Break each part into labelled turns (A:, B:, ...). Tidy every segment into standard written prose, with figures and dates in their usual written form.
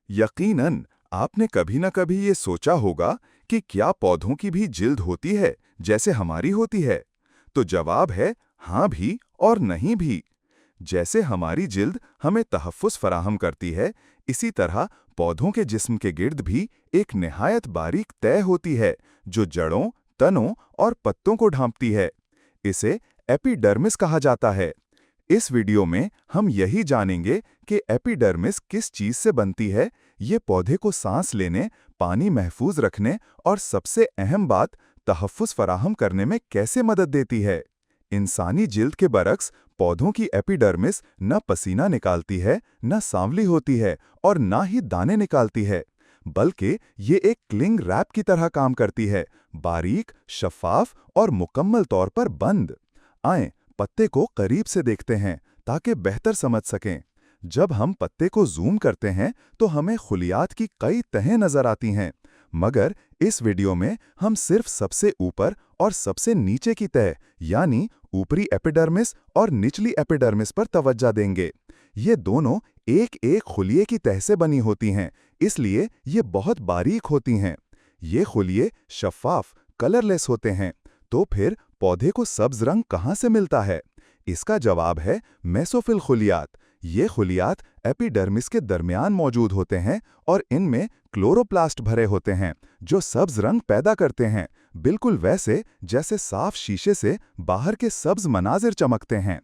A: यकीनन आपने कभी न कभी ये सोचा होगा कि क्या पौधों की भी जिल्द होती है जैसे हमारी होती है। तो जवाब है हाँ भी और नहीं भी। जैसे हमारी जिल्द हमें तहफ़्फ़ुज़ फराहम करती है, इसी तरह पौधों के जिस्म के गिर्द भी एक निहायत बारीक तह होती है जो जड़ों, तनों और पत्तों को ढांपती है। इसे एपिडर्मिस कहा जाता है। इस वीडियो में हम यही जानेंगे कि एपिडर्मिस किस चीज से बनती है, ये पौधे को सांस लेने, पानी महफूज रखने और सबसे अहम बात तहफ़्फ़ुज़ फराहम करने में कैसे मदद देती है। इंसानी जिल्द के बरक्स पौधों की एपिडर्मिस न पसीना निकालती है, न सांवली होती है और न ही दाने निकालती है, बल्कि ये एक क्लिंग रैप की तरह काम करती है, बारीक, शफ़ाफ और मुकम्मल तौर पर बंद। आएं, पत्ते को करीब से देखते हैं ताकि बेहतर समझ सकें। जब हम पत्ते को जूम करते हैं तो हमें खुलियात की कई तहें नजर आती हैं, मगर इस वीडियो में हम सिर्फ सबसे ऊपर और सबसे नीचे की तह यानी ऊपरी एपिडर्मिस और निचली एपिडर्मिस पर तवज्जो देंगे। ये दोनों एक एक खुलिये की तह से बनी होती हैं, इसलिए ये बहुत बारीक होती हैं। ये खुलिये शफ़ाफ, कलरलेस होते हैं। तो फिर पौधे को सब्ज रंग कहाँ से मिलता है? इसका जवाब है मेसोफिल खुलियात। ये खुलियात एपिडर्मिस के दरमियान मौजूद होते हैं और इनमें क्लोरोप्लास्ट भरे होते हैं जो सब्ज रंग पैदा करते हैं, बिल्कुल वैसे जैसे साफ शीशे से बाहर के सब्ज मनाजिर चमकते हैं।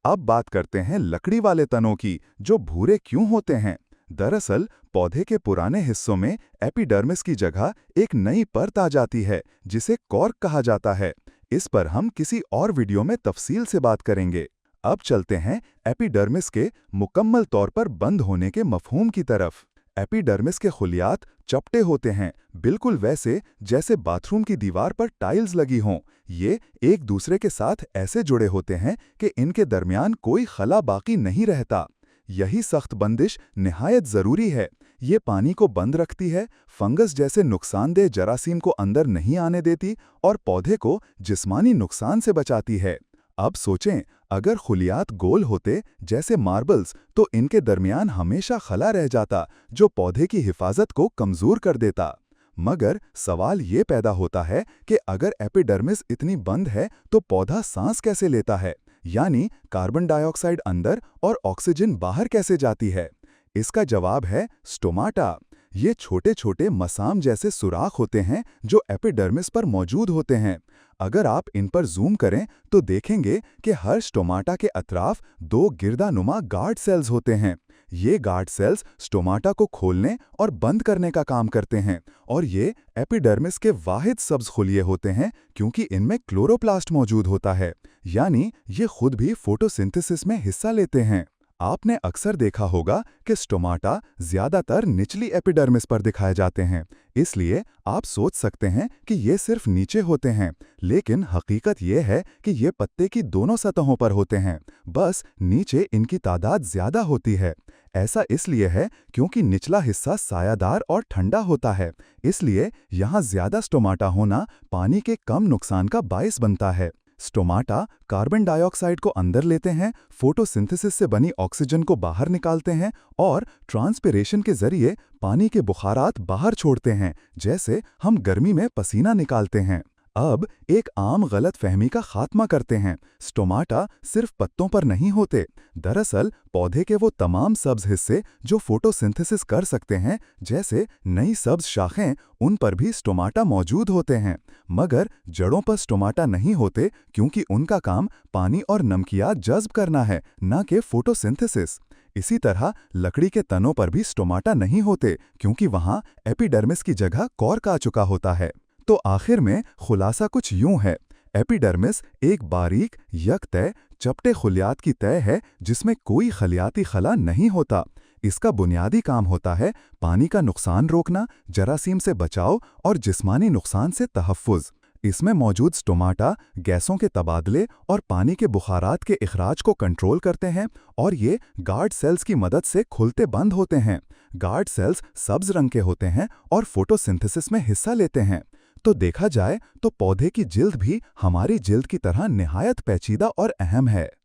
A: अब बात करते हैं लकड़ी वाले तनों की, जो भूरे क्यों होते हैं। दरअसल पौधे के पुराने हिस्सों में एपिडर्मिस की जगह एक नई परत आ जाती है जिसे कॉर्क कहा जाता है। इस पर हम किसी और वीडियो में तफसील से बात करेंगे। अब चलते हैं एपिडर्मिस के मुकम्मल तौर पर बंद होने के मफहूम की तरफ। एपिडर्मिस के खुलियात चपटे होते हैं, बिल्कुल वैसे जैसे बाथरूम की दीवार पर टाइल्स लगी हों। ये एक दूसरे के साथ ऐसे जुड़े होते हैं कि इनके दरमियान कोई खला बाकी नहीं रहता। यही सख्त बंदिश निहायत ज़रूरी है। ये पानी को बंद रखती है, फंगस जैसे नुकसानदेह जरासीम को अंदर नहीं आने देती और पौधे को जिस्मानी नुकसान से बचाती है। अब सोचें, अगर खुलियात गोल होते जैसे मार्बल्स तो इनके दरमियान हमेशा खला रह जाता जो पौधे की हिफाजत को कमज़ोर कर देता। मगर सवाल ये पैदा होता है कि अगर एपिडर्मिस इतनी बंद है तो पौधा सांस कैसे लेता है, यानी कार्बन डाइऑक्साइड अंदर और ऑक्सीजन बाहर कैसे जाती है। इसका जवाब है स्टोमाटा। ये छोटे छोटे मसाम जैसे सुराख होते हैं जो एपिडर्मिस पर मौजूद होते हैं। अगर आप इन पर जूम करें तो देखेंगे कि हर स्टोमाटा के अतराफ दो गिरदानुमा गार्ड सेल्स होते हैं। ये गार्ड सेल्स स्टोमाटा को खोलने और बंद करने का काम करते हैं और ये एपिडर्मिस के वाहिद सब्ज खुलिये होते हैं क्योंकि इनमें क्लोरोप्लास्ट मौजूद होता है, यानी ये खुद भी फोटोसिंथेसिस में हिस्सा लेते हैं। आपने अक्सर देखा होगा कि स्टोमाटा ज्यादातर निचली एपिडर्मिस पर दिखाए जाते हैं, इसलिए आप सोच सकते हैं कि ये सिर्फ नीचे होते हैं, लेकिन हकीकत ये है कि ये पत्ते की दोनों सतहों पर होते हैं, बस नीचे इनकी तादाद ज्यादा होती है। ऐसा इसलिए है क्योंकि निचला हिस्सा सायादार और ठंडा होता है, इसलिए यहाँ ज्यादा स्टोमाटा होना पानी के कम नुकसान का बायस बनता है। स्टोमाटा कार्बन डाइऑक्साइड को अंदर लेते हैं, फोटोसिंथेसिस से बनी ऑक्सीजन को बाहर निकालते हैं और ट्रांसपिरेशन के जरिए पानी के बुखारात बाहर छोड़ते हैं, जैसे हम गर्मी में पसीना निकालते हैं। अब एक आम गलत फहमी का खात्मा करते हैं। स्टोमाटा सिर्फ पत्तों पर नहीं होते। दरअसल पौधे के वो तमाम सब्ज हिस्से जो फोटोसिंथेसिस कर सकते हैं, जैसे नई सब्ज शाखें, उन पर भी स्टोमाटा मौजूद होते हैं। मगर जड़ों पर स्टोमाटा नहीं होते क्योंकि उनका काम पानी और नमकियात जज्ब करना है, न कि फोटोसिंथेसिस। इसी तरह लकड़ी के तनों पर भी स्टोमाटा नहीं होते क्योंकि वहां एपिडर्मिस की जगह कॉर्क आ चुका होता है। तो आखिर में खुलासा कुछ यूं है, एपिडर्मिस एक बारीक, यकतय, चपटे खुलियात की तय है जिसमें कोई खलियाती खला नहीं होता। इसका बुनियादी काम होता है पानी का नुकसान रोकना, जरासीम से बचाव और जिस्मानी नुकसान से तहफ़्फ़ुज़। इसमें मौजूद स्टोमाटा गैसों के तबादले और पानी के बुखारात के इखराज को कंट्रोल करते हैं और ये गार्ड सेल्स की मदद से खुलते बंद होते हैं। गार्ड सेल्स सब्ज रंग के होते हैं और फोटोसिंथेसिस में हिस्सा लेते हैं। तो देखा जाए तो पौधे की जिल्द भी हमारी जिल्द की तरह निहायत पेचीदा और अहम है।